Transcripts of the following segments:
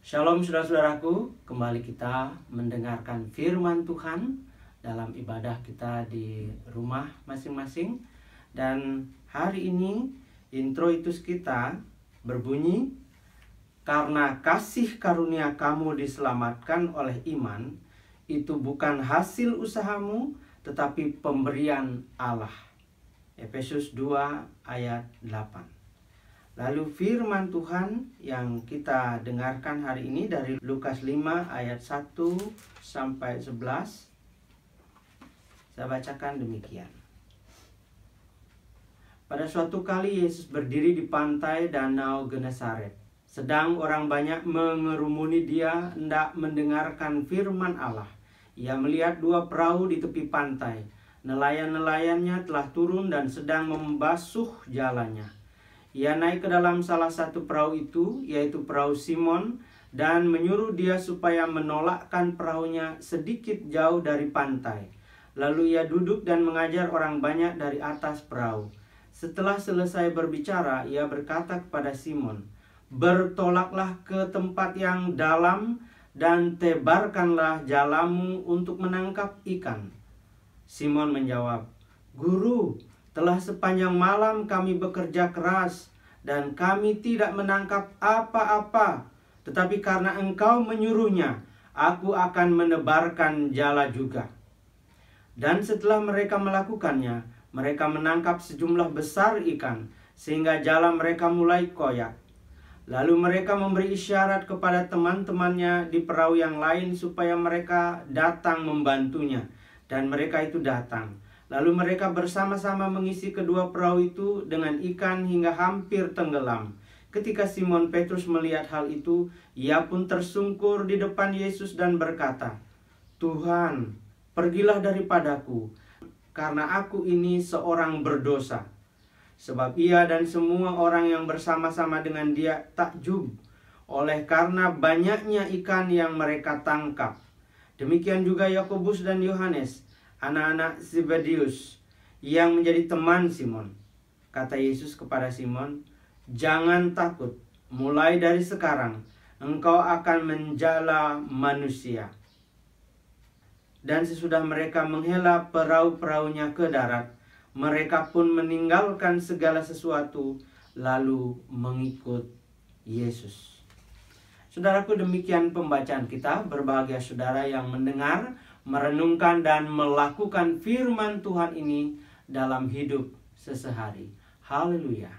Shalom saudara-saudaraku, kembali kita mendengarkan firman Tuhan dalam ibadah kita di rumah masing-masing. Dan hari ini introitus kita berbunyi, karena kasih karunia kamu diselamatkan oleh iman, itu bukan hasil usahamu, tetapi pemberian Allah. Efesus 2 ayat 8. Lalu firman Tuhan yang kita dengarkan hari ini dari Lukas 5 ayat 1 sampai 11. Saya bacakan demikian. Pada suatu kali Yesus berdiri di pantai Danau Genesaret. Sedang orang banyak mengerumuni dia hendak mendengarkan firman Allah. Ia melihat dua perahu di tepi pantai. Nelayan-nelayannya telah turun dan sedang membasuh jalannya. Ia naik ke dalam salah satu perahu itu, yaitu perahu Simon, dan menyuruh dia supaya menolakkan perahunya sedikit jauh dari pantai. Lalu ia duduk dan mengajar orang banyak dari atas perahu. Setelah selesai berbicara, ia berkata kepada Simon, "Bertolaklah ke tempat yang dalam dan tebarkanlah jalamu untuk menangkap ikan." Simon menjawab, "Guru, telah sepanjang malam kami bekerja keras dan kami tidak menangkap apa-apa. Tetapi karena engkau menyuruhnya, aku akan menebarkan jala juga." Dan setelah mereka melakukannya, mereka menangkap sejumlah besar ikan, sehingga jala mereka mulai koyak. Lalu mereka memberi isyarat kepada teman-temannya di perahu yang lain supaya mereka datang membantunya. Dan mereka itu datang. Lalu mereka bersama-sama mengisi kedua perahu itu dengan ikan hingga hampir tenggelam. Ketika Simon Petrus melihat hal itu, ia pun tersungkur di depan Yesus dan berkata, "Tuhan, pergilah daripadaku, karena aku ini seorang berdosa." Sebab ia dan semua orang yang bersama-sama dengan dia takjub oleh karena banyaknya ikan yang mereka tangkap. Demikian juga Yakobus dan Yohanes, anak-anak Zebedius, yang menjadi teman Simon. Kata Yesus kepada Simon, "Jangan takut, mulai dari sekarang engkau akan menjala manusia." Dan sesudah mereka menghela perahu-perahunya ke darat, mereka pun meninggalkan segala sesuatu lalu mengikut Yesus. Saudaraku, demikian pembacaan kita. Berbahagia saudara yang mendengar, merenungkan dan melakukan firman Tuhan ini dalam hidup sehari-hari. Haleluya.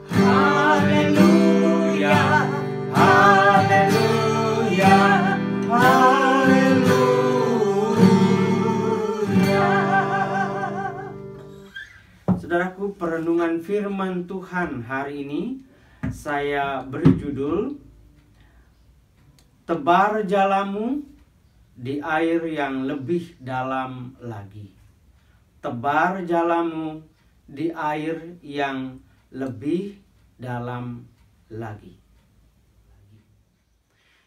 Haleluya. Haleluya. Haleluya. Saudaraku, perenungan firman Tuhan hari ini saya beri judul, "Tebar jalamu di air yang lebih dalam lagi." Tebar jalamu di air yang lebih dalam lagi.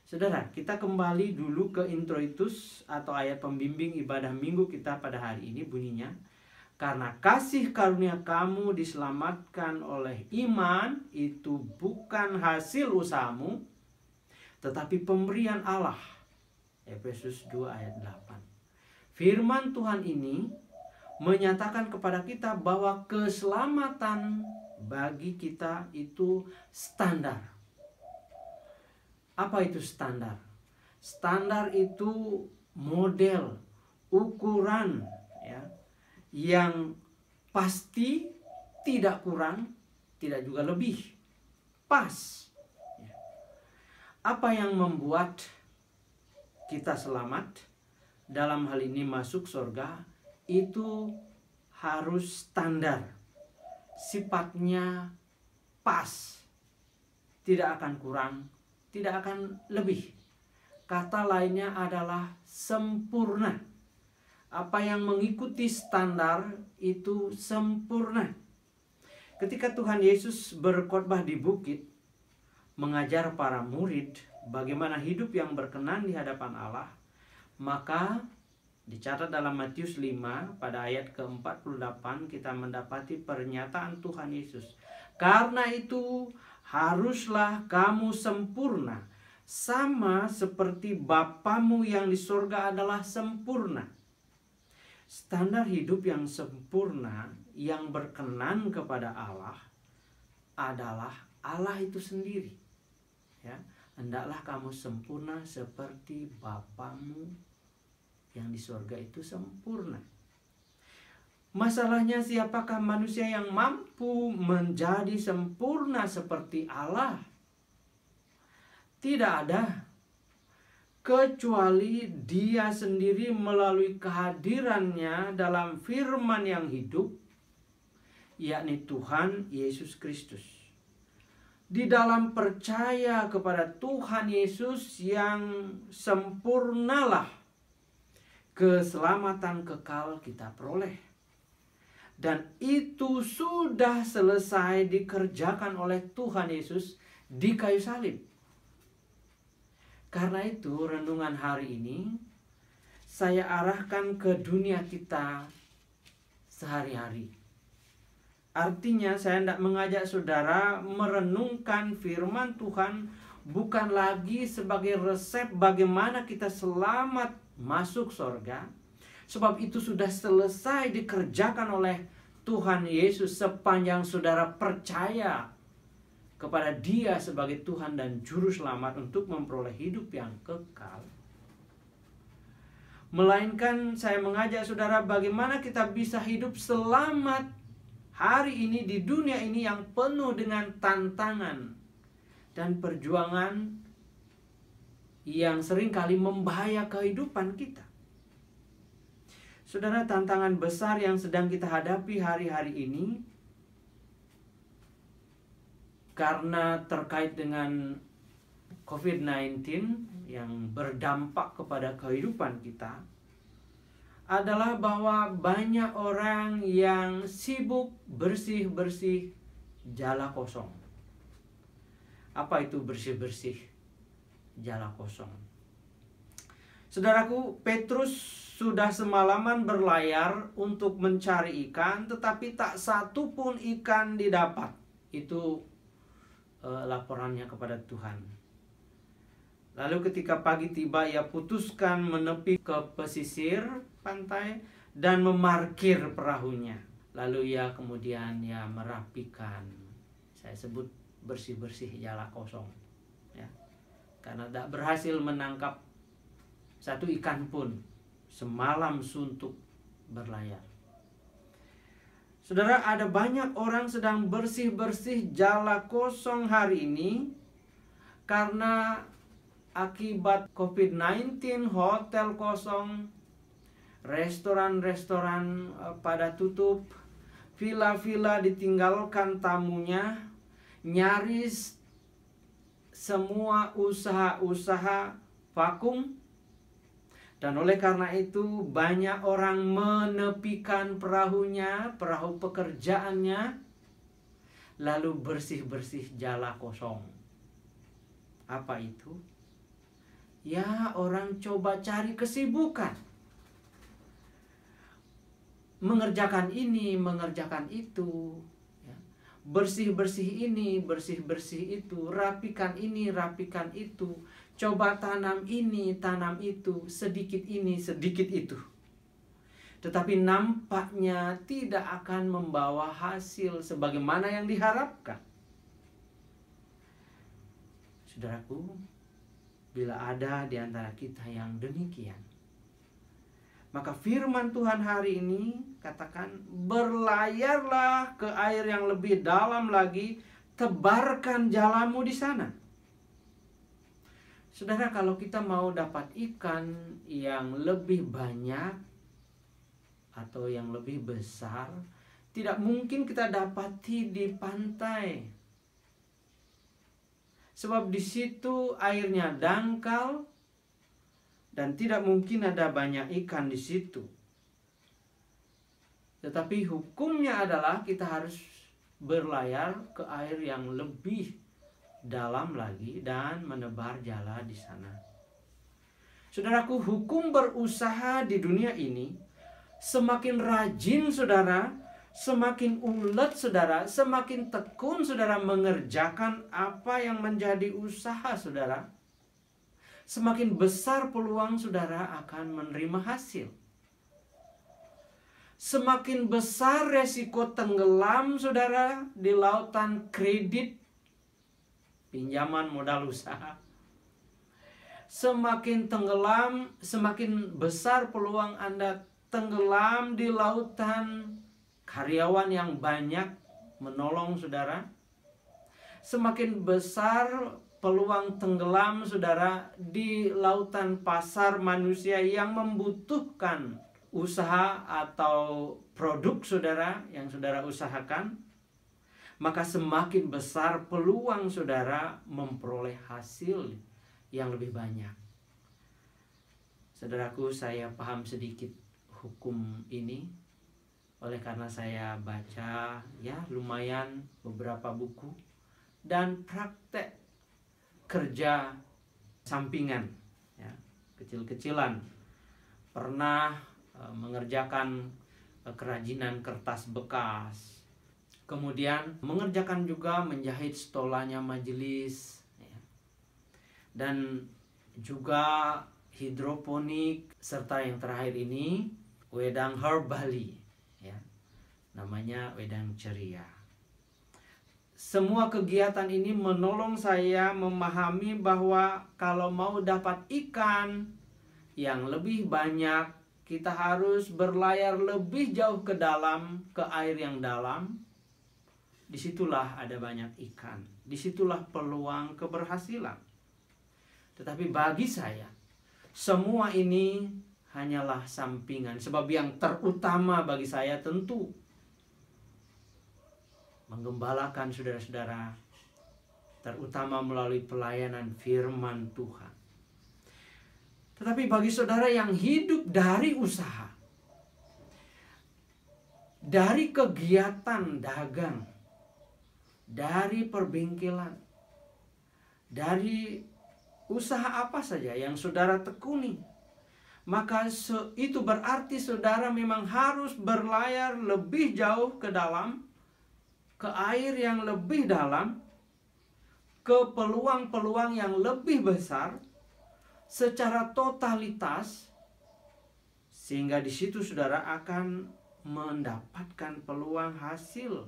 Saudara, kita kembali dulu ke introitus atau ayat pembimbing ibadah minggu kita pada hari ini, bunyinya, "Karena kasih karunia kamu diselamatkan oleh iman, itu bukan hasil usahamu, tetapi pemberian Allah." Efesus 2 ayat 8. Firman Tuhan ini menyatakan kepada kita bahwa keselamatan bagi kita itu standar. Apa itu standar? Standar itu model, ukuran, ya, yang pasti, tidak kurang, tidak juga lebih, pas. Apa yang membuat kita selamat, dalam hal ini masuk surga, itu harus standar, sifatnya pas, tidak akan kurang, tidak akan lebih. Kata lainnya adalah sempurna. Apa yang mengikuti standar itu sempurna. Ketika Tuhan Yesus berkhotbah di bukit, mengajar para murid bagaimana hidup yang berkenan di hadapan Allah, maka dicatat dalam Matius 5 pada ayat ke-48 kita mendapati pernyataan Tuhan Yesus. Karena itu haruslah kamu sempurna, sama seperti Bapamu yang di sorga adalah sempurna. Standar hidup yang sempurna, yang berkenan kepada Allah, adalah Allah itu sendiri. Ya, hendaklah kamu sempurna seperti Bapamu yang di sorga itu sempurna. Masalahnya, siapakah manusia yang mampu menjadi sempurna seperti Allah? Tidak ada, kecuali Dia sendiri melalui kehadirannya dalam firman yang hidup, yakni Tuhan Yesus Kristus. Di dalam percaya kepada Tuhan Yesus yang sempurnalah keselamatan kekal kita peroleh. Dan itu sudah selesai dikerjakan oleh Tuhan Yesus di kayu salib. Karena itu renungan hari ini saya arahkan ke dunia kita sehari-hari. Artinya saya hendak mengajak saudara merenungkan firman Tuhan bukan lagi sebagai resep bagaimana kita selamat masuk surga. Sebab itu sudah selesai dikerjakan oleh Tuhan Yesus sepanjang saudara percaya kepada Dia sebagai Tuhan dan Juru Selamat untuk memperoleh hidup yang kekal. Melainkan saya mengajak saudara bagaimana kita bisa hidup selamat hari ini di dunia ini yang penuh dengan tantangan dan perjuangan yang seringkali membahayakan kehidupan kita. Saudara, tantangan besar yang sedang kita hadapi hari-hari ini karena terkait dengan COVID-19 yang berdampak kepada kehidupan kita adalah bahwa banyak orang yang sibuk bersih-bersih jala kosong. Apa itu bersih-bersih jala kosong? Saudaraku, Petrus sudah semalaman berlayar untuk mencari ikan, tetapi tak satu pun ikan didapat. Itu laporannya kepada Tuhan. Lalu ketika pagi tiba, ia putuskan menepi ke pesisir pantai dan memarkir perahunya. Lalu ia kemudian merapikan, saya sebut bersih-bersih jala kosong, ya, karena tak berhasil menangkap satu ikan pun semalam suntuk berlayar. Saudara, ada banyak orang sedang bersih-bersih jala kosong hari ini karena akibat COVID-19, hotel kosong, restoran-restoran pada tutup, villa-villa ditinggalkan tamunya, nyaris semua usaha-usaha vakum. Dan oleh karena itu banyak orang menepikan perahunya, perahu pekerjaannya, lalu bersih-bersih jala kosong. Apa itu? Ya, orang coba cari kesibukan. Mengerjakan ini, mengerjakan itu. Bersih-bersih ini, bersih-bersih itu. Rapikan ini, rapikan itu. Coba tanam ini, tanam itu, sedikit ini, sedikit itu. Tetapi nampaknya tidak akan membawa hasil sebagaimana yang diharapkan. Saudaraku, bila ada di antara kita yang demikian, maka firman Tuhan hari ini katakan, berlayarlah ke air yang lebih dalam lagi, tebarkan jalamu di sana. Saudara, kalau kita mau dapat ikan yang lebih banyak atau yang lebih besar, tidak mungkin kita dapati di pantai. Sebab di situ airnya dangkal dan tidak mungkin ada banyak ikan di situ. Tetapi hukumnya adalah kita harus berlayar ke air yang lebih dalam lagi dan menebar jala di sana. Saudaraku, hukum berusaha di dunia ini semakin rajin saudara, Semakin ulet saudara, semakin tekun saudara mengerjakan apa yang menjadi usaha saudara, semakin besar peluang saudara akan menerima hasil. Semakin besar resiko tenggelam saudara di lautan kredit, pinjaman modal usaha. Semakin tenggelam, semakin besar peluang Anda tenggelam di lautan karyawan yang banyak menolong saudara. Semakin besar peluang tenggelam saudara di lautan pasar manusia yang membutuhkan usaha atau produk saudara yang saudara usahakan. Maka semakin besar peluang saudara memperoleh hasil yang lebih banyak. Saudaraku, saya paham sedikit hukum ini. Oleh karena saya baca ya lumayan beberapa buku dan praktek kerja sampingan ya, kecil-kecilan. Pernah mengerjakan kerajinan kertas bekas. Kemudian mengerjakan juga menjahit stolanya majelis ya. Dan juga hidroponik, serta yang terakhir ini wedang herbali ya, namanya wedang ceria. Semua kegiatan ini menolong saya memahami bahwa kalau mau dapat ikan yang lebih banyak, kita harus berlayar lebih jauh ke dalam, ke air yang dalam. Disitulah ada banyak ikan, disitulah peluang keberhasilan. Tetapi bagi saya, semua ini hanyalah sampingan. Sebab yang terutama bagi saya tentu menggembalakan saudara-saudara, terutama melalui pelayanan firman Tuhan. Tetapi bagi saudara yang hidup dari usaha, dari kegiatan dagang, dari perbengkelan, dari usaha apa saja yang saudara tekuni, maka itu berarti saudara memang harus berlayar lebih jauh ke dalam, ke air yang lebih dalam, ke peluang-peluang yang lebih besar secara totalitas, sehingga di situ saudara akan mendapatkan peluang hasil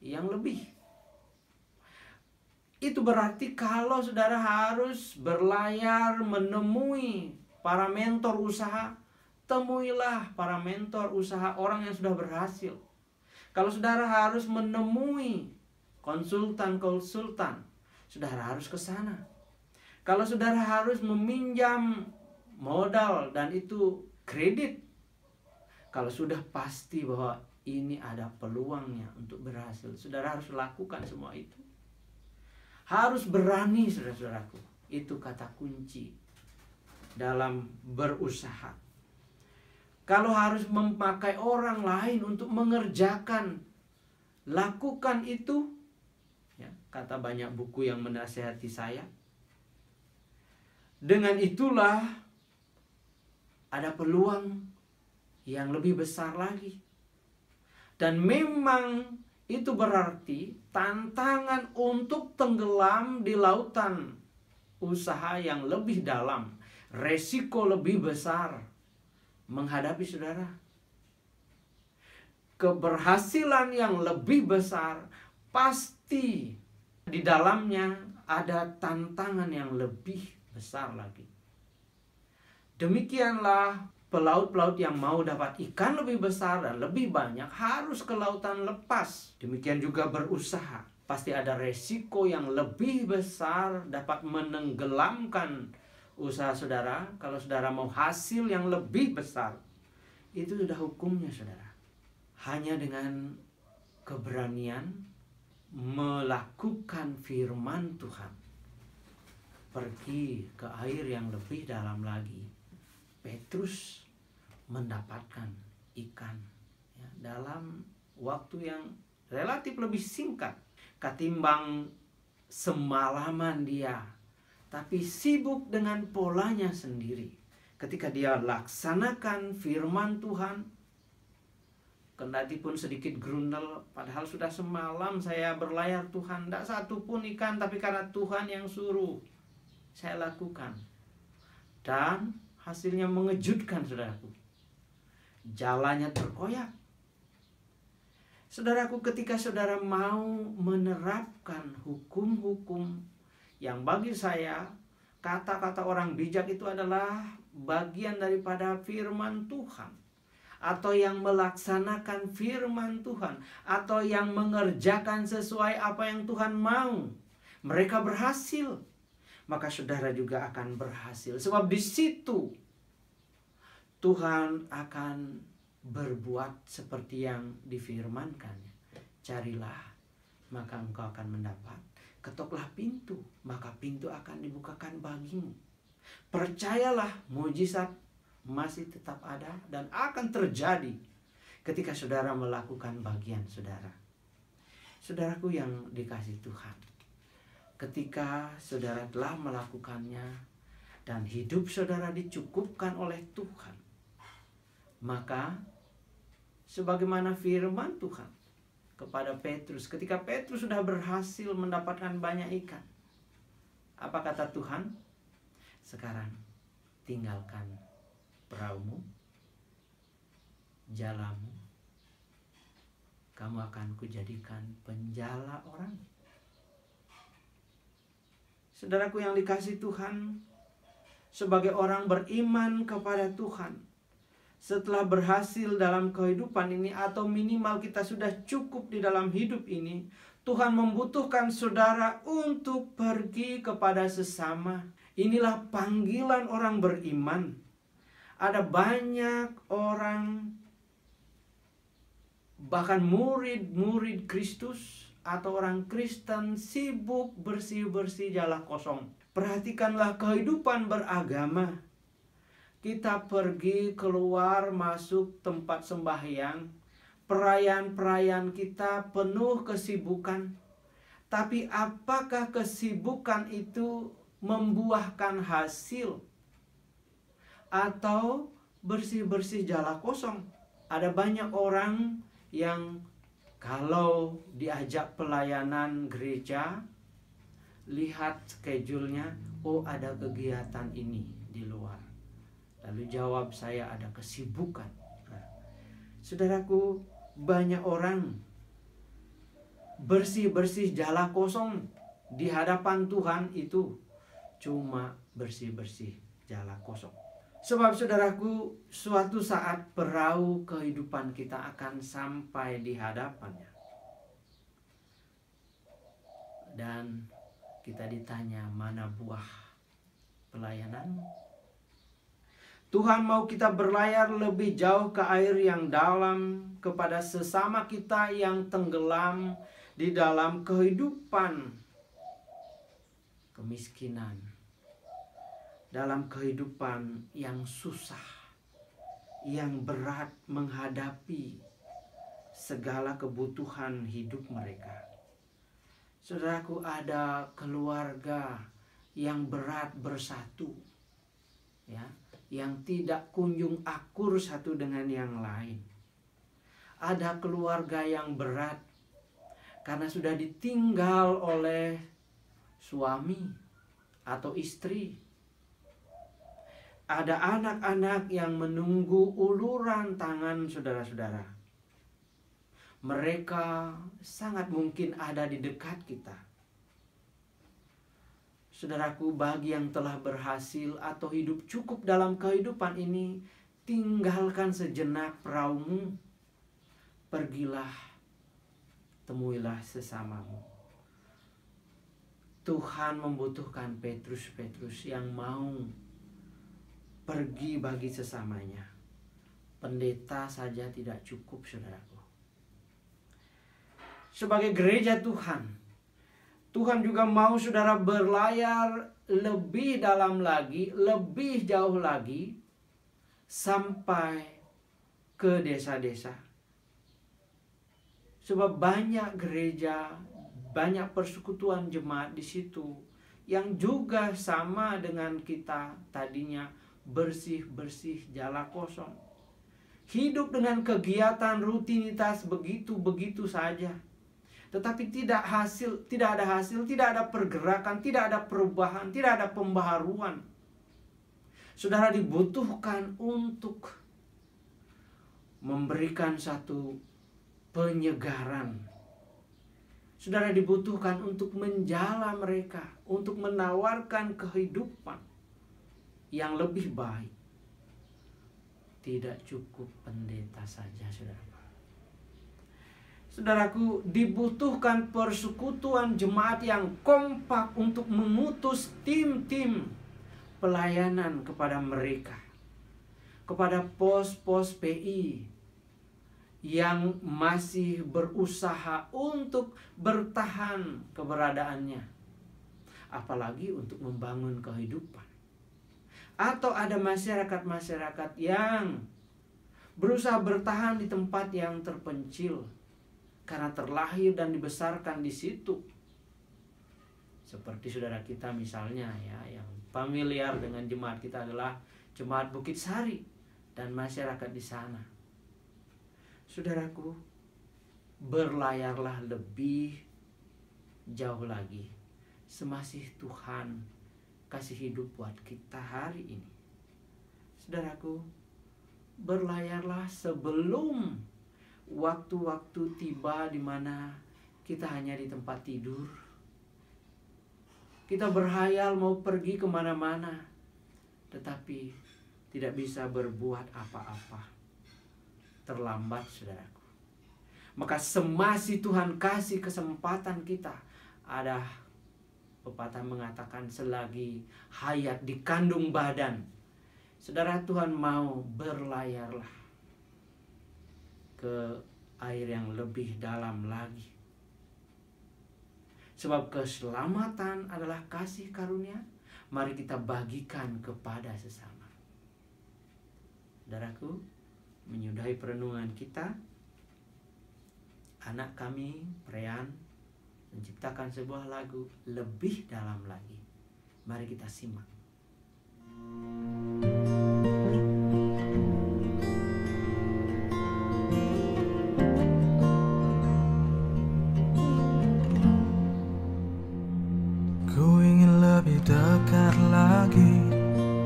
yang lebih. Itu berarti kalau saudara harus berlayar menemui para mentor usaha, temuilah para mentor usaha orang yang sudah berhasil. Kalau saudara harus menemui konsultan-konsultan, saudara harus ke sana. Kalau saudara harus meminjam modal dan itu kredit, kalau sudah pasti bahwa ini ada peluangnya untuk berhasil, saudara harus lakukan semua itu. Harus berani, saudara-saudaraku. Itu kata kunci dalam berusaha. Kalau harus memakai orang lain untuk mengerjakan, lakukan itu. Ya, kata banyak buku yang menasihati saya. Dengan itulah ada peluang yang lebih besar lagi. Dan memang itu berarti tantangan untuk tenggelam di lautan usaha yang lebih dalam, resiko lebih besar menghadapi saudara. Keberhasilan yang lebih besar pasti di dalamnya ada tantangan yang lebih besar lagi. Demikianlah pelaut-pelaut yang mau dapat ikan lebih besar dan lebih banyak harus ke lautan lepas. Demikian juga berusaha. Pasti ada resiko yang lebih besar dapat menenggelamkan usaha saudara. Kalau saudara mau hasil yang lebih besar, itu sudah hukumnya saudara. Hanya dengan keberanian melakukan firman Tuhan, pergi ke air yang lebih dalam lagi. Petrus mendapatkan ikan ya, dalam waktu yang relatif lebih singkat ketimbang semalaman dia, tapi sibuk dengan polanya sendiri. Ketika dia laksanakan firman Tuhan, Kendati pun sedikit grundel, padahal sudah semalam saya berlayar Tuhan, tidak satu pun ikan, tapi karena Tuhan yang suruh saya lakukan. Dan hasilnya mengejutkan, saudaraku. Jalannya terkoyak. Saudaraku, ketika saudara mau menerapkan hukum-hukum yang bagi saya, kata-kata orang bijak itu adalah bagian daripada firman Tuhan, atau yang melaksanakan firman Tuhan, atau yang mengerjakan sesuai apa yang Tuhan mau, mereka berhasil. Maka saudara juga akan berhasil. Sebab di situ Tuhan akan berbuat seperti yang difirmankannya. Carilah, maka engkau akan mendapat. Ketoklah pintu, maka pintu akan dibukakan bagimu. Percayalah, mujizat masih tetap ada dan akan terjadi ketika saudara melakukan bagian saudara. Saudaraku yang dikasihi Tuhan, ketika saudara telah melakukannya dan hidup saudara dicukupkan oleh Tuhan, maka sebagaimana firman Tuhan kepada Petrus, ketika Petrus sudah berhasil mendapatkan banyak ikan, apa kata Tuhan? Sekarang tinggalkan perahumu, jalamu, kamu akan kujadikan penjala orang. Saudaraku yang dikasihi Tuhan, sebagai orang beriman kepada Tuhan, setelah berhasil dalam kehidupan ini, atau minimal kita sudah cukup di dalam hidup ini, Tuhan membutuhkan saudara untuk pergi kepada sesama. Inilah panggilan orang beriman. Ada banyak orang, bahkan murid-murid Kristus atau orang Kristen sibuk bersih-bersih jala kosong. Perhatikanlah kehidupan beragama. Kita pergi keluar masuk tempat sembahyang, perayaan-perayaan kita penuh kesibukan. Tapi apakah kesibukan itu membuahkan hasil? Atau bersih-bersih jala kosong? Ada banyak orang yang kalau diajak pelayanan gereja, lihat schedule-nya, oh ada kegiatan ini di luar. Lalu jawab, saya ada kesibukan. Nah, saudaraku, banyak orang bersih-bersih jala kosong di hadapan Tuhan itu cuma bersih-bersih jala kosong. Sebab saudaraku, suatu saat perahu kehidupan kita akan sampai di hadapannya. Dan kita ditanya, mana buah pelayananmu? Tuhan mau kita berlayar lebih jauh ke air yang dalam, kepada sesama kita yang tenggelam di dalam kehidupan kemiskinan, dalam kehidupan yang susah, yang berat menghadapi segala kebutuhan hidup mereka. Saudaraku, ada keluarga yang berat bersatu, ya, yang tidak kunjung akur satu dengan yang lain. Ada keluarga yang berat karena sudah ditinggal oleh suami atau istri. Ada anak-anak yang menunggu uluran tangan saudara-saudara. Mereka sangat mungkin ada di dekat kita. Saudaraku, bagi yang telah berhasil atau hidup cukup dalam kehidupan ini, tinggalkan sejenak perahumu. Pergilah, temuilah sesamamu. Tuhan membutuhkan Petrus-Petrus yang mau pergi bagi sesamanya. Pendeta saja tidak cukup, saudaraku. Sebagai gereja Tuhan, Tuhan juga mau saudara berlayar lebih dalam lagi, lebih jauh lagi, sampai ke desa-desa. Sebab banyak gereja, banyak persekutuan jemaat di situ yang juga sama dengan kita tadinya, bersih-bersih jala kosong. hidup dengan kegiatan rutinitas begitu-begitu saja. Tetapi tidak ada hasil, tidak ada pergerakan, tidak ada perubahan, tidak ada pembaharuan. Saudara, dibutuhkan untuk memberikan satu penyegaran. Saudara, dibutuhkan untuk menjala mereka, untuk menawarkan kehidupan yang lebih baik. Tidak cukup pendeta saja, saudara. Saudaraku, dibutuhkan persekutuan jemaat yang kompak untuk memutus tim-tim pelayanan kepada mereka, kepada pos-pos PI yang masih berusaha untuk bertahan keberadaannya, apalagi untuk membangun kehidupan. Atau ada masyarakat-masyarakat yang berusaha bertahan di tempat yang terpencil karena terlahir dan dibesarkan di situ. Seperti saudara kita misalnya ya, yang familiar dengan jemaat kita adalah Jemaat Bukit Sari dan masyarakat di sana. Saudaraku, berlayarlah lebih jauh lagi semasih Tuhan kasih hidup buat kita hari ini. Saudaraku, berlayarlah sebelum waktu-waktu tiba di mana kita hanya di tempat tidur. Kita berhayal mau pergi kemana-mana, tetapi tidak bisa berbuat apa-apa. Terlambat, saudaraku. Maka semasih Tuhan kasih kesempatan kita, ada pepatah mengatakan selagi hayat dikandung badan, saudara, Tuhan mau berlayarlah ke air yang lebih dalam lagi. Sebab keselamatan adalah kasih karunia, mari kita bagikan kepada sesama. Saudaraku, menyudahi perenungan kita, anak kami, Prean, menciptakan sebuah lagu lebih dalam lagi. Mari kita simak. Ku ingin lebih dekat lagi,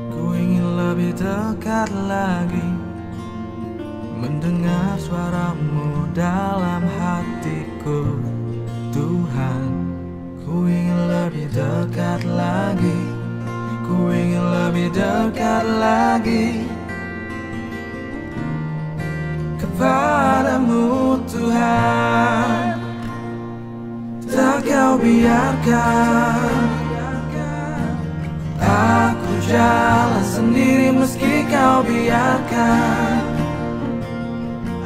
ku ingin lebih dekat lagi, mendengar suaramu dalam hatiku, Tuhan. Ku ingin lebih dekat lagi, ku ingin lebih dekat lagi kepadamu, Tuhan. Tak kau biarkan aku jalan sendiri, meski kau biarkan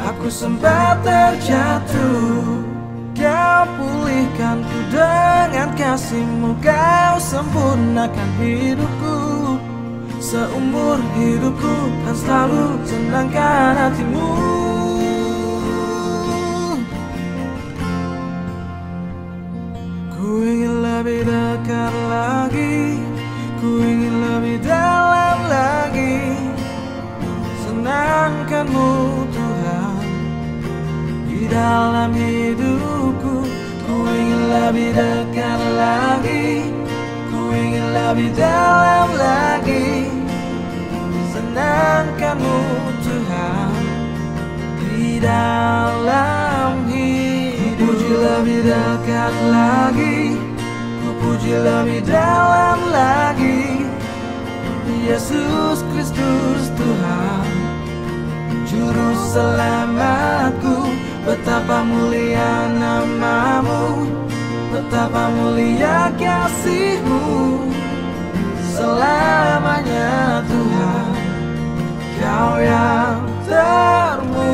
aku sempat terjatuh. Kau pulihkan ku dengan kasih-Mu, Kau sempurnakan hidupku. Seumur hidupku kan selalu senangkan hati-Mu. Ku ingin lebih dekat lagi, ku ingin lebih dalam lagi, senangkan-Mu, Tuhan, di dalam hidupku. Ku ingin lebih dekat lagi, ku ingin lebih dalam lagi, senangkan-Mu, Tuhan, di dalam hidupku. Ku puji lebih dekat lagi, ku puji lebih dalam lagi, Yesus Kristus Tuhan, Juru Selamatku. Betapa mulia nama-Mu, betapa mulia kasih-Mu, selamanya Tuhan, Kau yang termulia.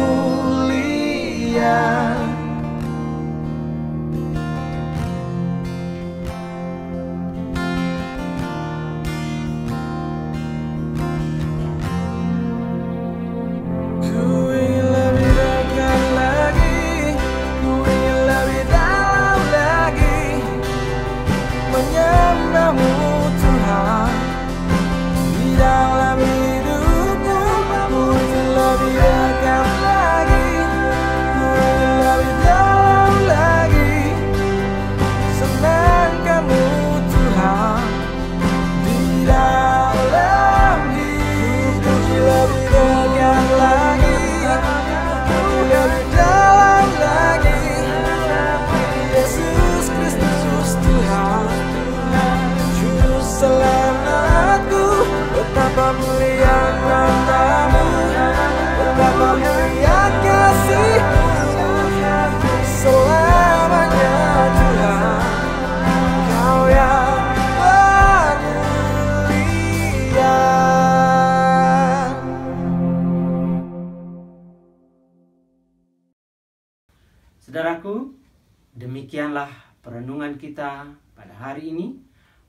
Demikianlah perenungan kita pada hari ini.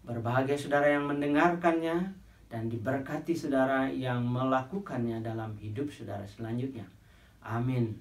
Berbahagia saudara yang mendengarkannya dan diberkati saudara yang melakukannya dalam hidup saudara selanjutnya. Amin.